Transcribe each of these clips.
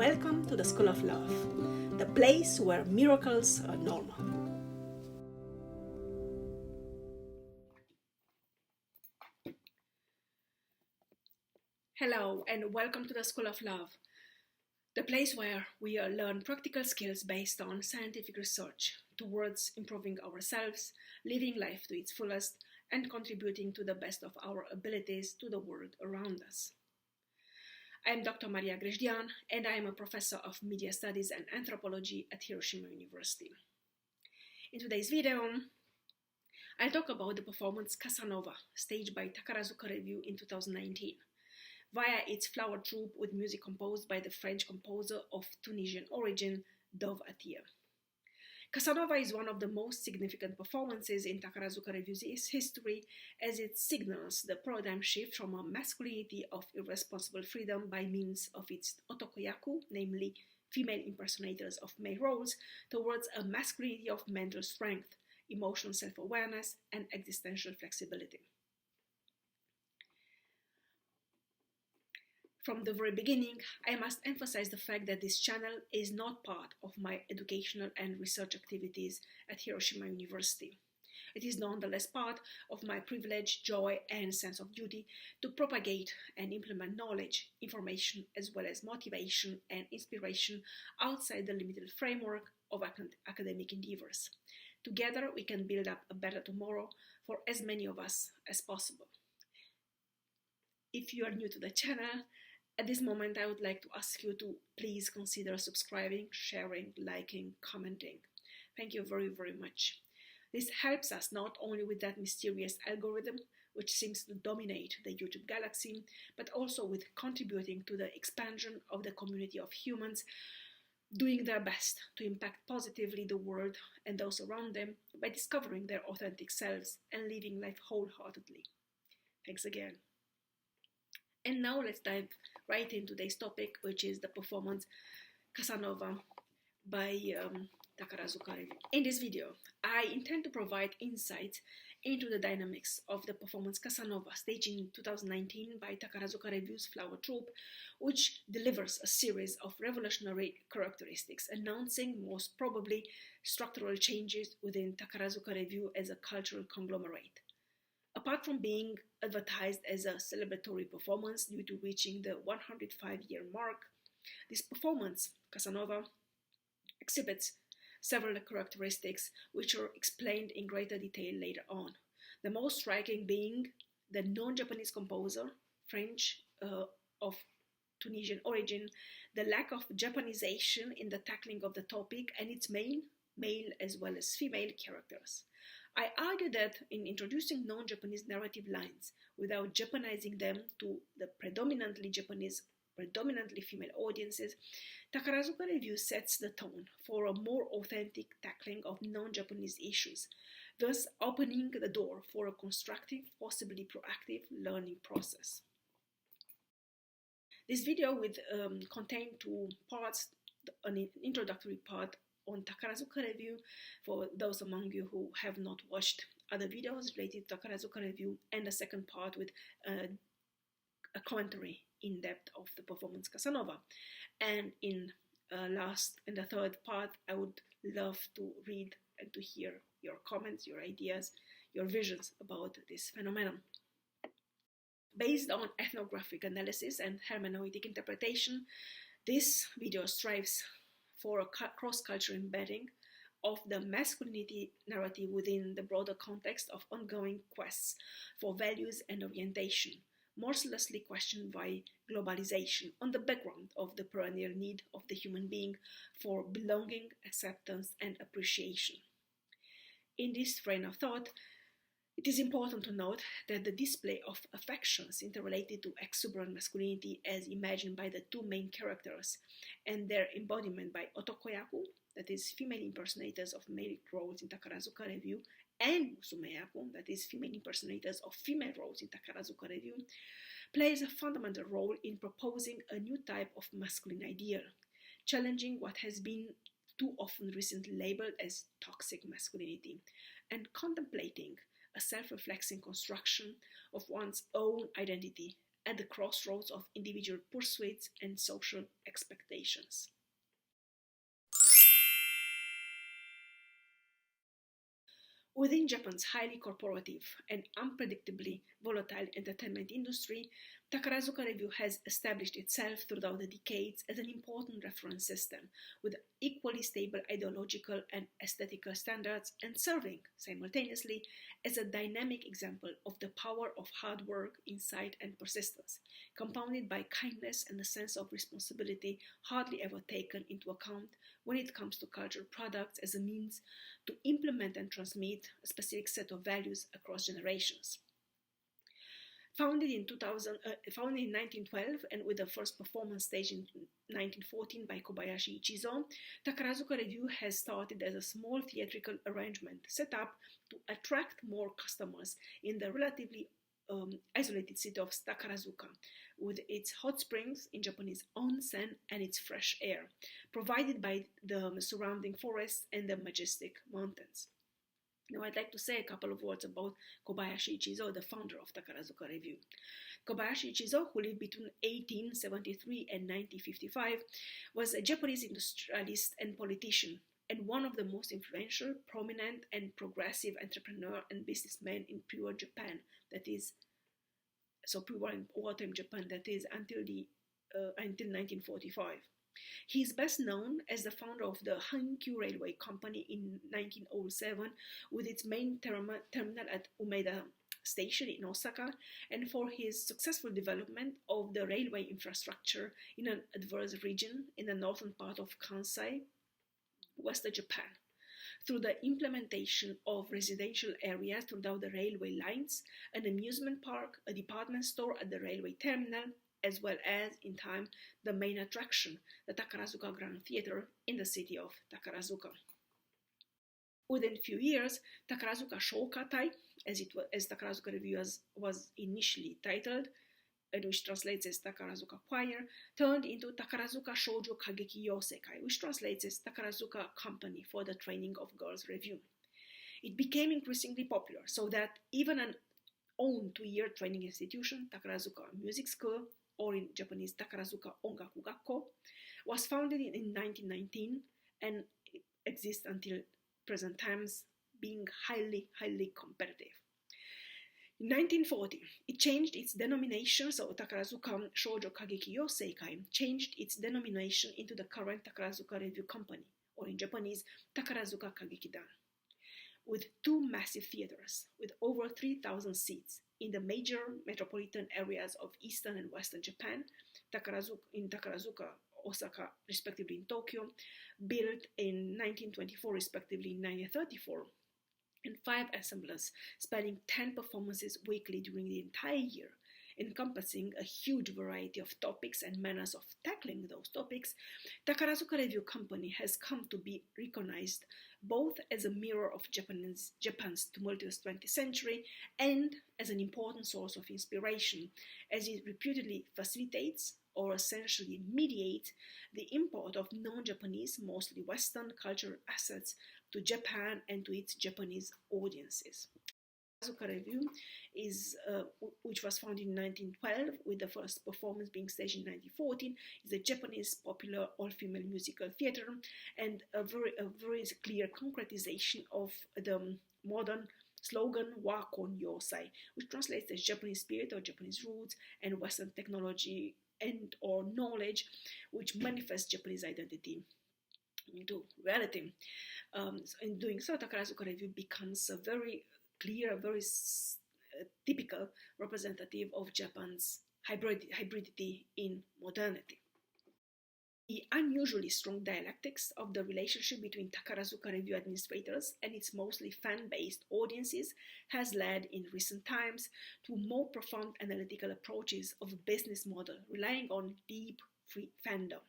Welcome to the School of Love, the place where miracles are normal. Hello and welcome to the School of Love, the place where we learn practical skills based on scientific research towards improving ourselves, living life to its fullest, and contributing to the best of our abilities to the world around us. I am Dr. Maria Grajdian, and I am a professor of media studies and anthropology at Hiroshima University. In today's video, I'll talk about the performance Casanova, staged by Takarazuka Revue in 2019, via its flower troupe with music composed by the French composer of Tunisian origin, Dove Attia. Casanova is one of the most significant performances in Takarazuka Revue's history, as it signals the paradigm shift from a masculinity of irresponsible freedom by means of its otokoyaku, namely female impersonators of male roles, towards a masculinity of mental strength, emotional self-awareness, and existential flexibility. From the very beginning, I must emphasize the fact that this channel is not part of my educational and research activities at Hiroshima University. It is nonetheless part of my privilege, joy, and sense of duty to propagate and implement knowledge, information, as well as motivation and inspiration outside the limited framework of academic endeavors. Together, we can build up a better tomorrow for as many of us as possible. If you are new to the channel, at this moment, I would like to ask you to please consider subscribing, sharing, liking, commenting. Thank you very, very much. This helps us not only with that mysterious algorithm, which seems to dominate the YouTube galaxy, but also with contributing to the expansion of the community of humans doing their best to impact positively the world and those around them by discovering their authentic selves and living life wholeheartedly. Thanks again. And now let's dive right into today's topic, which is the performance Casanova by Takarazuka Revue. In this video, I intend to provide insights into the dynamics of the performance Casanova, staged in 2019 by Takarazuka Revue's flower troupe, which delivers a series of revolutionary characteristics, announcing most probably structural changes within Takarazuka Revue as a cultural conglomerate. Apart from being advertised as a celebratory performance due to reaching the 105-year mark, this performance, Casanova, exhibits several characteristics which are explained in greater detail later on. The most striking being the non-Japanese composer, French of Tunisian origin, the lack of Japanization in the tackling of the topic, and its main, male as well as female characters. I argue that in introducing non-Japanese narrative lines without Japanizing them to the predominantly Japanese, predominantly female audiences, Takarazuka Revue sets the tone for a more authentic tackling of non-Japanese issues, thus opening the door for a constructive, possibly proactive learning process. This video will contain two parts, an introductory part on Takarazuka Revue for those among you who have not watched other videos related to Takarazuka Revue, and the second part with a commentary in depth of the performance Casanova. And in the third part, I would love to read and to hear your comments, your ideas, your visions about this phenomenon. Based on ethnographic analysis and hermeneutic interpretation, this video strives for a cross-cultural embedding of the masculinity narrative within the broader context of ongoing quests for values and orientation, mercilessly questioned by globalization on the background of the perennial need of the human being for belonging, acceptance, and appreciation. In this train of thought, it is important to note that the display of affections interrelated to exuberant masculinity as imagined by the two main characters and their embodiment by otokoyaku, that is female impersonators of male roles in Takarazuka Revue, and musumeyaku, that is female impersonators of female roles in Takarazuka Revue, plays a fundamental role in proposing a new type of masculine ideal, challenging what has been too often recently labeled as toxic masculinity, and contemplating a self-reflexive construction of one's own identity at the crossroads of individual pursuits and social expectations. Within Japan's highly corporative and unpredictably volatile entertainment industry, Takarazuka Revue has established itself throughout the decades as an important reference system, with equally stable ideological and aesthetical standards, and serving simultaneously as a dynamic example of the power of hard work, insight, and persistence, compounded by kindness and a sense of responsibility hardly ever taken into account when it comes to cultural products as a means to implement and transmit a specific set of values across generations. Founded in 1912 and with the first performance stage in 1914 by Kobayashi Ichizo, Takarazuka Revue has started as a small theatrical arrangement set up to attract more customers in the relatively isolated city of Takarazuka, with its hot springs, in Japanese onsen, and its fresh air, provided by the surrounding forests and the majestic mountains. Now I'd like to say a couple of words about Kobayashi Ichizo, the founder of Takarazuka Revue. Kobayashi Ichizo, who lived between 1873 and 1955, was a Japanese industrialist and politician, and one of the most influential, prominent, and progressive entrepreneur and businessmen in pure Japan, that is, so pure and wartime Japan, that is, until 1945. He is best known as the founder of the Hankyu Railway Company in 1907, with its main terminal at Umeda Station in Osaka, and for his successful development of the railway infrastructure in an adverse region in the northern part of Kansai, Western Japan, through the implementation of residential areas throughout the railway lines, an amusement park, a department store at the railway terminal, as well as, in time, the main attraction, the Takarazuka Grand Theatre in the city of Takarazuka. Within a few years, Takarazuka Shoukatai, as Takarazuka Revue was initially titled, and which translates as Takarazuka Choir, turned into Takarazuka Shoujo Kageki Yosekai, which translates as Takarazuka Company for the Training of Girls Revue. It became increasingly popular, so that even an own 2-year training institution, Takarazuka Music School, or in Japanese Takarazuka Ongaku Gakko, was founded in 1919 and exists until present times, being highly competitive. In 1940, it changed its denomination, so Takarazuka Shoujo Kageki Yosekai changed its denomination into the current Takarazuka Revue Company, or in Japanese, Takarazuka Kagekidan, with 2 massive theaters with over 3,000 seats in the major metropolitan areas of eastern and western Japan, Takarazuka, Osaka, respectively in Tokyo, built in 1924, respectively in 1934, and 5 ensembles spanning 10 performances weekly during the entire year, encompassing a huge variety of topics and manners of tackling those topics. Takarazuka Revue Company has come to be recognized both as a mirror of Japan's tumultuous 20th century and as an important source of inspiration, as it reputedly facilitates or essentially mediates the import of non-Japanese, mostly Western cultural assets to Japan and to its Japanese audiences. Takarazuka Revue which was founded in 1912, with the first performance being staged in 1914, is a Japanese popular all-female musical theater and a very clear concretization of the modern slogan Wakon Yosai, which translates as Japanese spirit or Japanese roots and Western technology and or knowledge, which manifests Japanese identity into reality. In doing so, Takarazuka Revue becomes a very clear, very typical representative of Japan's hybridity in modernity. The unusually strong dialectics of the relationship between Takarazuka Revue administrators and its mostly fan-based audiences has led in recent times to more profound analytical approaches of a business model relying on deep free fandom.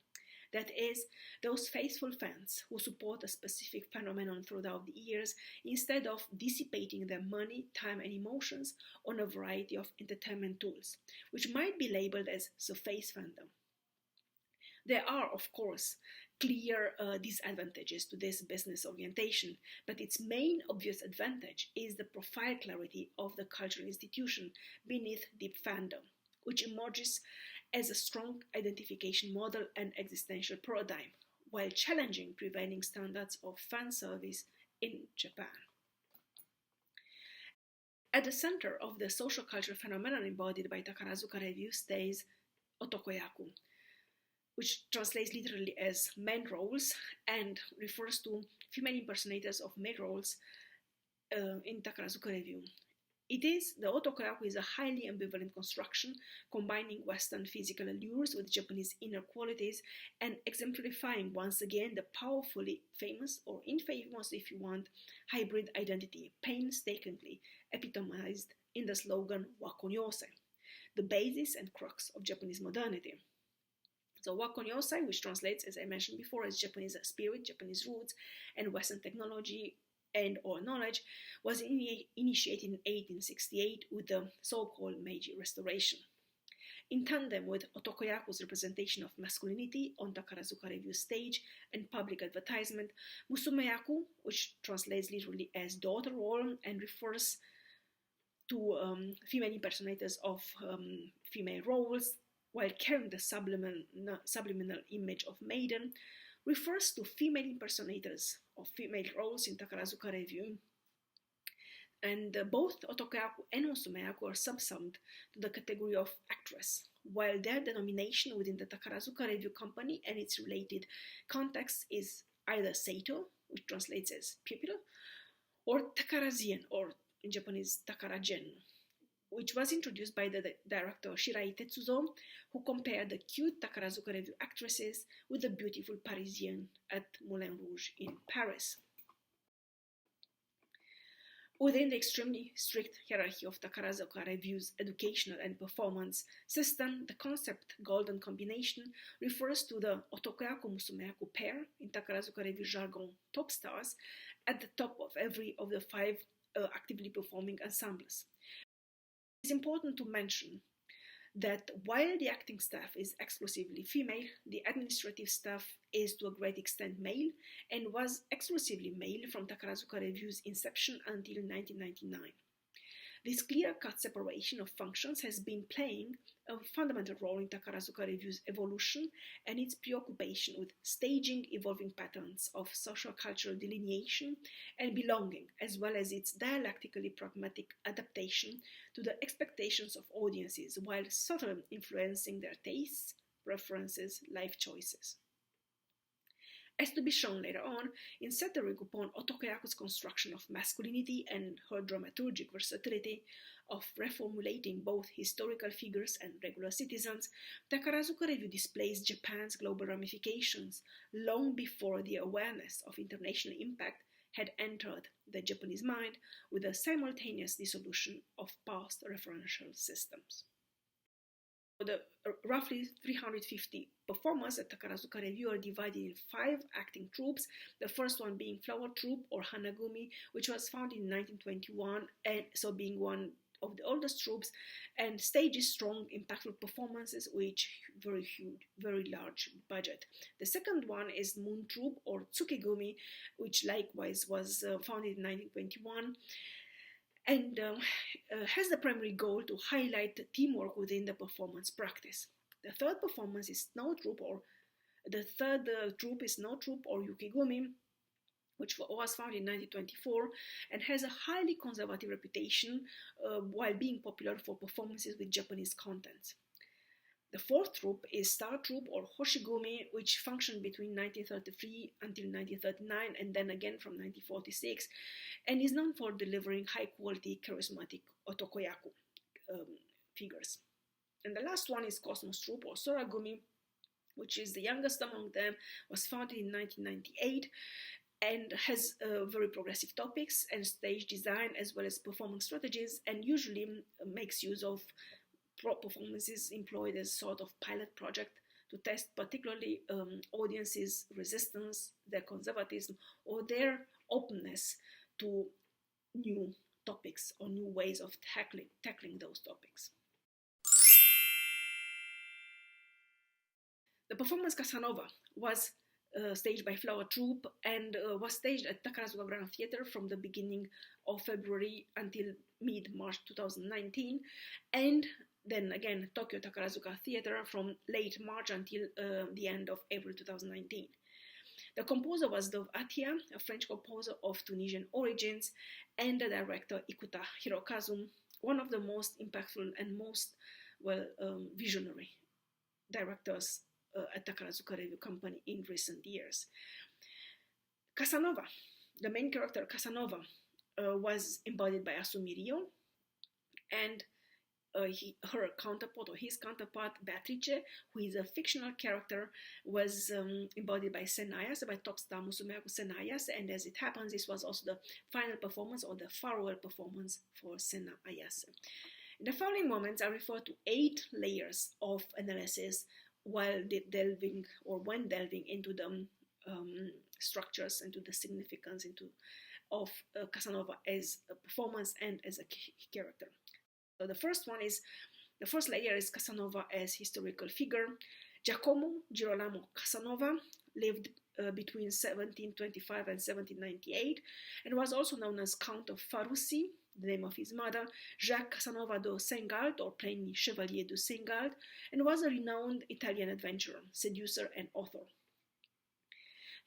That is, those faithful fans who support a specific phenomenon throughout the years instead of dissipating their money, time, and emotions on a variety of entertainment tools, which might be labeled as surface fandom. There are, of course, clear disadvantages to this business orientation, but its main obvious advantage is the profile clarity of the cultural institution beneath deep fandom. which emerges as a strong identification model and existential paradigm, while challenging prevailing standards of fan service in Japan. At the center of the social cultural phenomenon embodied by Takarazuka Revue stays otokoyaku, which translates literally as men roles and refers to female impersonators of male roles in Takarazuka Revue. The otokoyaku is a highly ambivalent construction, combining Western physical allures with Japanese inner qualities and exemplifying once again the powerfully famous, or infamous if you want, hybrid identity, painstakingly epitomized in the slogan Wakonyose, the basis and crux of Japanese modernity. So Wakonyose, which translates, as I mentioned before, as Japanese spirit, Japanese roots, and Western technology and or knowledge, was initiated in 1868 with the so-called Meiji Restoration. In tandem with otokoyaku's representation of masculinity on Takarazuka Revue stage and public advertisement, musumeyaku, which translates literally as daughter role and refers to female impersonators of female roles, while carrying the subliminal image of maiden, refers to female impersonators of female roles in Takarazuka Revue. And both otokoyaku and musumeyaku are subsumed to the category of actress, while their denomination within the Takarazuka Revue company and its related context is either seito, which translates as pupil, or Takarazuka, or in Japanese Takaragen, which was introduced by the director Shirai Tetsuzo, who compared the cute Takarazuka Revue actresses with the beautiful Parisienne at Moulin Rouge in Paris. Within the extremely strict hierarchy of Takarazuka Revue's educational and performance system, the concept golden combination refers to the otokoyaku-musumeyaku pair, in Takarazuka Revue jargon top stars, at the top of every of the 5 actively performing ensembles. It is important to mention that while the acting staff is exclusively female, the administrative staff is to a great extent male and was exclusively male from Takarazuka Revue's inception until 1999. This clear-cut separation of functions has been playing a fundamental role in Takarazuka Revue's evolution and its preoccupation with staging evolving patterns of social cultural delineation and belonging, as well as its dialectically pragmatic adaptation to the expectations of audiences while subtly influencing their tastes, preferences, life choices. As to be shown later on, in centering upon otokoyaku's construction of masculinity and her dramaturgic versatility of reformulating both historical figures and regular citizens, Takarazuka Revue displays Japan's global ramifications long before the awareness of international impact had entered the Japanese mind, with a simultaneous dissolution of past referential systems. The roughly 350 performers at Takarazuka Revue are divided in 5 acting troupes, the first one being Flower Troupe or Hanagumi, which was founded in 1921, and so being one of the oldest troupes, and stages strong, impactful performances with very huge, very large budget. The second one is Moon Troupe or Tsukigumi, which likewise was founded in 1921, and has the primary goal to highlight teamwork within the performance practice. The third performance is Snow Troupe, or the third troupe is Snow Troupe or Yukigumi, which was founded in 1924 and has a highly conservative reputation while being popular for performances with Japanese content. The fourth troupe is Star Troupe or Hoshigumi, which functioned between 1933 until 1939 and then again from 1946, and is known for delivering high-quality, charismatic otokoyaku figures. And the last one is Cosmos Troupe or Soragumi, which is the youngest among them, was founded in 1998 and has very progressive topics and stage design as well as performance strategies, and usually makes use of performances employed as sort of pilot project to test particularly audiences' resistance, their conservatism, or their openness to new topics or new ways of tackling those topics. The performance Casanova was staged by Flower Troupe and was staged at Takarazuka Grand Theatre from the beginning of February until mid-March 2019, and then again Tokyo Takarazuka Theatre from late March until the end of April 2019. The composer was Dov Atia, a French composer of Tunisian origins, and the director Ikuta Hirokazu, one of the most impactful and most visionary directors at Takarazuka Revue Company in recent years. Casanova, the main character Casanova, was embodied by Asumi Rio, and her counterpart, or his counterpart, Beatrice, who is a fictional character, was embodied by Senayas, by top star Musumeaku Senayas, and as it happens, this was also the final performance, or the farewell performance for Senayas. In the following moments, I refer to 8 layers of analysis when delving into the structures, into the significance of Casanova as a performance and as a character. So the first layer is Casanova as historical figure. Giacomo Girolamo Casanova lived between 1725 and 1798 and was also known as Count of Farussi, the name of his mother, Jacques Casanova de Sengalt, or plainly Chevalier de Sengalt, and was a renowned Italian adventurer, seducer, and author.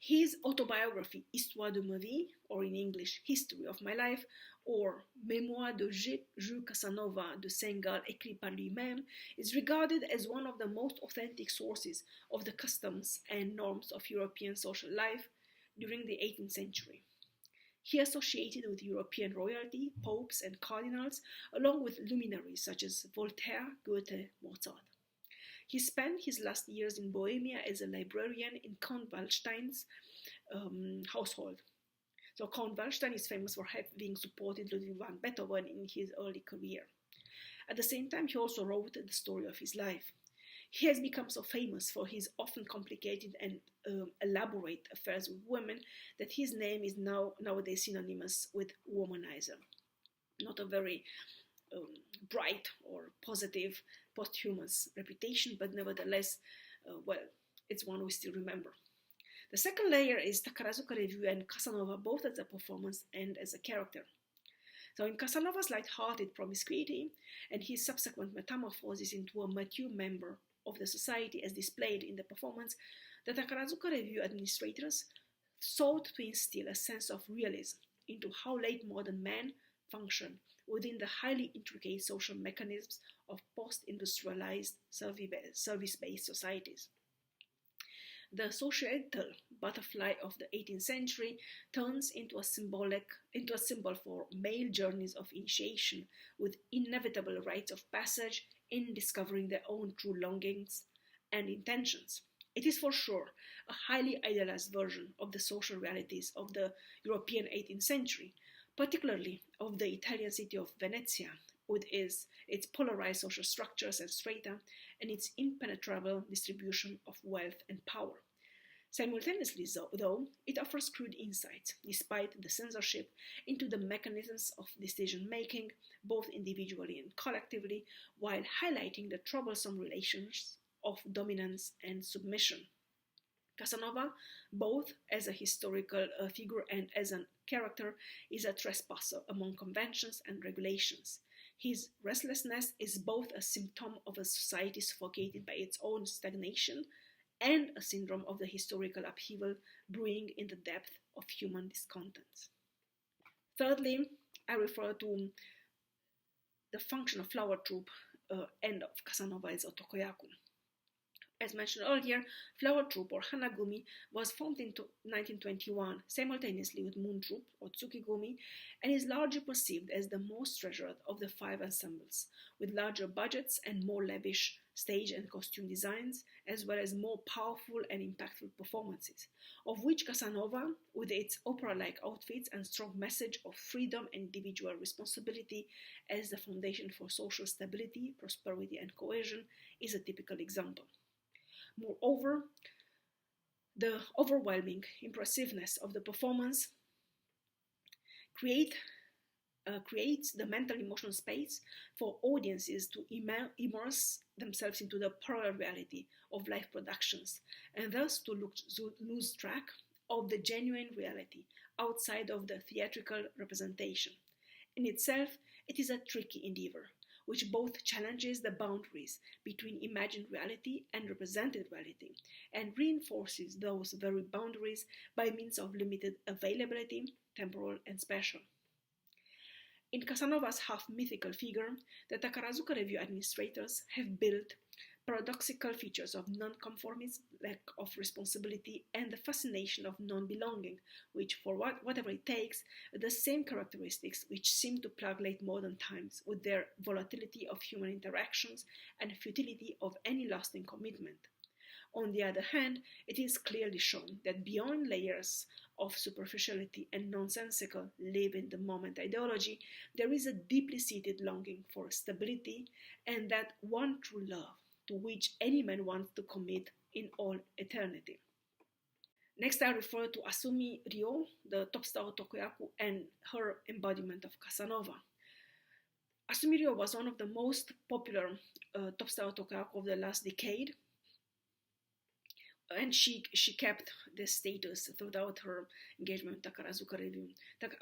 His autobiography, Histoire de ma vie, or in English, History of My Life, or Mémoires de Jules Casanova de Sengalt, écrit par lui-même, is regarded as one of the most authentic sources of the customs and norms of European social life during the 18th century. He associated with European royalty, popes, and cardinals, along with luminaries such as Voltaire, Goethe, Mozart. He spent his last years in Bohemia as a librarian in Count Waldstein's household. So Count Waldstein is famous for having supported Ludwig van Beethoven in his early career. At the same time, he also wrote the story of his life. He has become so famous for his often complicated and elaborate affairs with women that his name is nowadays synonymous with womanizer. Not a very bright or positive posthumous reputation, but nevertheless, it's one we still remember. The second layer is Takarazuka Revue and Casanova, both as a performance and as a character. So in Casanova's light-hearted promiscuity and his subsequent metamorphosis into a mature member of the society as displayed in the performance, the Takarazuka Revue administrators sought to instill a sense of realism into how late modern men function within the highly intricate social mechanisms of post-industrialized service-based societies. The societal butterfly of the 18th century turns into a symbol for male journeys of initiation with inevitable rites of passage in discovering their own true longings and intentions. It is for sure a highly idealized version of the social realities of the European 18th century, particularly of the Italian city of Venezia, with its polarized social structures and strata, and its impenetrable distribution of wealth and power. Simultaneously, though, it offers crude insights, despite the censorship, into the mechanisms of decision-making, both individually and collectively, while highlighting the troublesome relations of dominance and submission. Casanova, both as a historical figure and as a character, is a trespasser among conventions and regulations. His restlessness is both a symptom of a society suffocated by its own stagnation and a syndrome of the historical upheaval brewing in the depth of human discontents. Thirdly, I refer to the function of flower troupe and of Casanova as Otokoyaku. As mentioned earlier, flower troupe or hanagumi was formed in 1921 simultaneously with moon troupe or tsukigumi and is largely perceived as the most treasured of the 5 ensembles, with larger budgets and more lavish stage and costume designs, as well as more powerful and impactful performances, of which Casanova, with its opera-like outfits and strong message of freedom and individual responsibility as the foundation for social stability, prosperity, and cohesion, is a typical example. Moreover, the overwhelming impressiveness of the performance creates the mental emotional space for audiences to immerse themselves into the parallel reality of live productions, and thus to lose track of the genuine reality outside of the theatrical representation. In itself, it is a tricky endeavor, which both challenges the boundaries between imagined reality and represented reality, and reinforces those very boundaries by means of limited availability, temporal and spatial. In Casanova's half-mythical figure, the Takarazuka Revue administrators have built paradoxical features of non-conformism, lack of responsibility, and the fascination of non-belonging, which, for whatever it takes, are the same characteristics which seem to plague modern times with their volatility of human interactions and futility of any lasting commitment. On the other hand, it is clearly shown that beyond layers of superficiality and nonsensical live-in-the-moment ideology, there is a deeply seated longing for stability and that one true love to which any man wants to commit in all eternity. Next, I refer to Asumi Ryo, the top star of Tokoyaku, and her embodiment of Casanova. Asumi Ryo was one of the most popular top star of Tokoyaku of the last decade, and she kept this status throughout her engagement with Takarazuka Revue.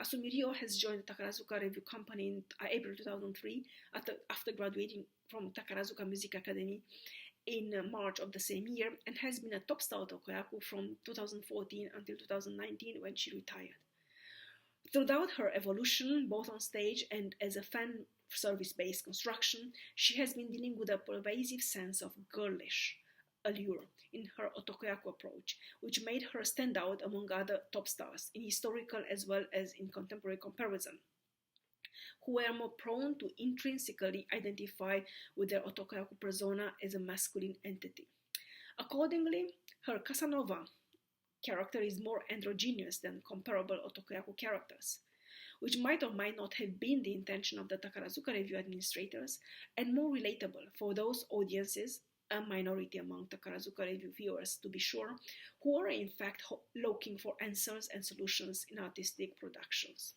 Asumi Ryo has joined the Takarazuka Revue company in April 2003 after graduating from Takarazuka Music Academy in March of the same year, and has been a top star of Tokoyaku from 2014 until 2019 when she retired. Throughout her evolution, both on stage and as a fan service-based construction, she has been dealing with a pervasive sense of girlish allure in her Otokoyaku approach, which made her stand out among other top stars in historical as well as in contemporary comparison, who were more prone to intrinsically identify with their Otokoyaku persona as a masculine entity. Accordingly, her Casanova character is more androgynous than comparable Otokoyaku characters, which might or might not have been the intention of the Takarazuka Revue administrators, and more relatable for those audiences, a minority among Takarazuka Revue viewers to be sure, who are in fact looking for answers and solutions in artistic productions.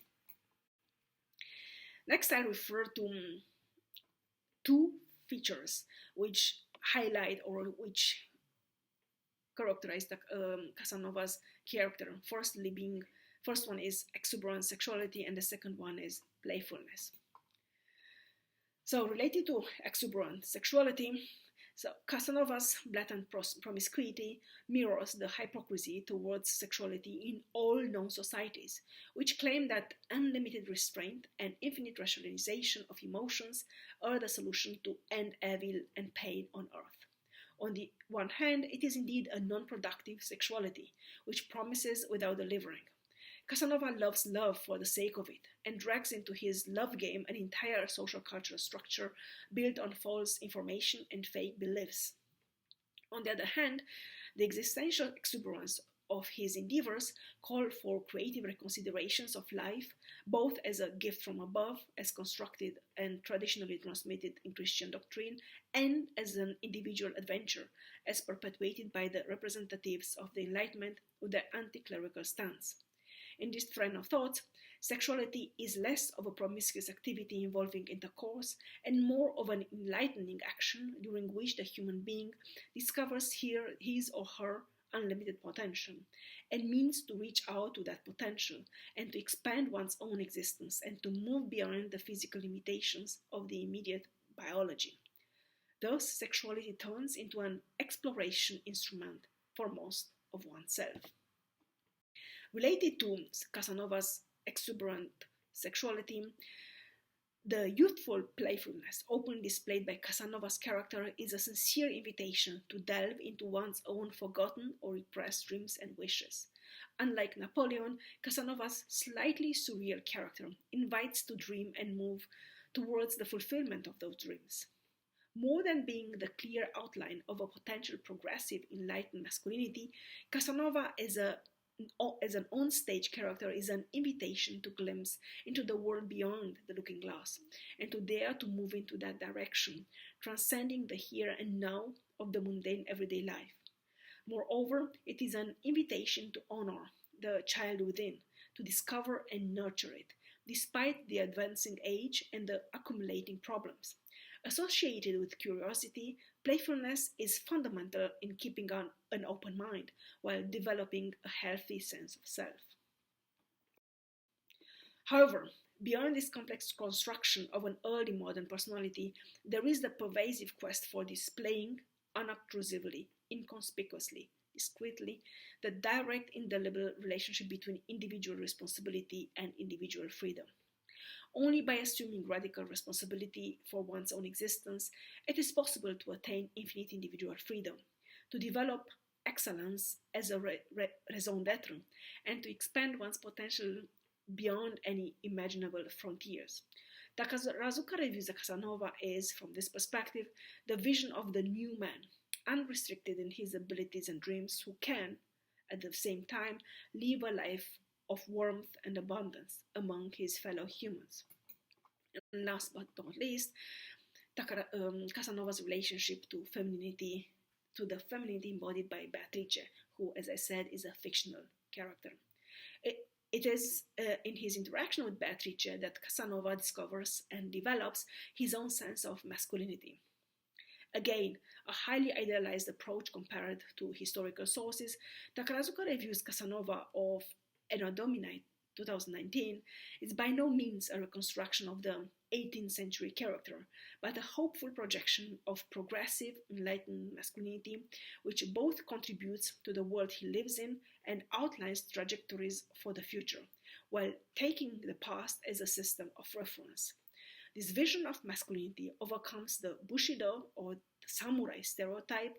Next, I refer to two features which highlight or which characterize Casanova's character. First one is exuberant sexuality, and the second one is playfulness. So, related to exuberant sexuality, Casanova's blatant promiscuity mirrors the hypocrisy towards sexuality in all known societies, which claim that unlimited restraint and infinite rationalization of emotions are the solution to end evil and pain on earth. On the one hand, it is indeed a non-productive sexuality, which promises without delivering. Casanova loves love for the sake of it, and drags into his love game an entire social cultural structure built on false information and fake beliefs. On the other hand, the existential exuberance of his endeavors call for creative reconsiderations of life, both as a gift from above, as constructed and traditionally transmitted in Christian doctrine, and as an individual adventure, as perpetuated by the representatives of the Enlightenment with their anti-clerical stance. In this train of thought, sexuality is less of a promiscuous activity involving intercourse and more of an enlightening action during which the human being discovers his or her unlimited potential and means to reach out to that potential and to expand one's own existence and to move beyond the physical limitations of the immediate biology. Thus, sexuality turns into an exploration instrument for most of oneself. Related to Casanova's exuberant sexuality, the youthful playfulness openly displayed by Casanova's character is a sincere invitation to delve into one's own forgotten or repressed dreams and wishes. Unlike Napoleon, Casanova's slightly surreal character invites to dream and move towards the fulfillment of those dreams. More than being the clear outline of a potential progressive enlightened masculinity, Casanova as an on-stage character is an invitation to glimpse into the world beyond the looking glass and to dare to move into that direction, transcending the here and now of the mundane everyday life. Moreover, it is an invitation to honor the child within, to discover and nurture it, despite the advancing age and the accumulating problems. Associated with curiosity, playfulness is fundamental in keeping an open mind while developing a healthy sense of self. However, Beyond this complex construction of an early modern personality, there is the pervasive quest for displaying unobtrusively, inconspicuously, discreetly, the direct, indelible relationship between individual responsibility and individual freedom. Only by assuming radical responsibility for one's own existence, it is possible to attain infinite individual freedom, to develop excellence as a raison d'etre, and to expand one's potential beyond any imaginable frontiers. Takarazuka Revue's Casanova is, from this perspective, the vision of the new man, unrestricted in his abilities and dreams, who can, at the same time, live a life of warmth and abundance among his fellow humans. And last but not least, Casanova's relationship to femininity, to the femininity embodied by Beatrice, who, as I said, is a fictional character. It is in his interaction with Beatrice that Casanova discovers and develops his own sense of masculinity. Again, a highly idealized approach compared to historical sources, Takarazuka Revue's Casanova of Anno Domini 2019 is by no means a reconstruction of the 18th century character, but a hopeful projection of progressive, enlightened masculinity, which both contributes to the world he lives in and outlines trajectories for the future, while taking the past as a system of reference. This vision of masculinity overcomes the Bushido or the samurai stereotype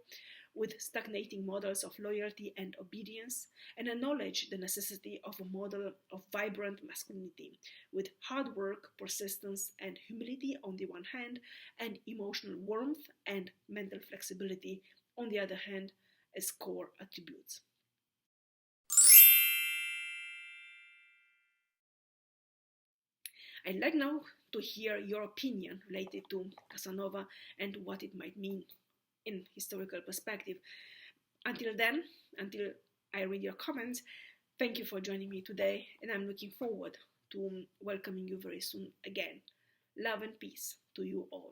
with stagnating models of loyalty and obedience, and acknowledge the necessity of a model of vibrant masculinity, with hard work, persistence, and humility on the one hand, and emotional warmth and mental flexibility on the other hand as core attributes. I'd like now to hear your opinion related to Casanova and what it might mean in historical perspective. Until then, until I read your comments, thank you for joining me today, and I'm looking forward to welcoming you very soon again. Love and peace to you all.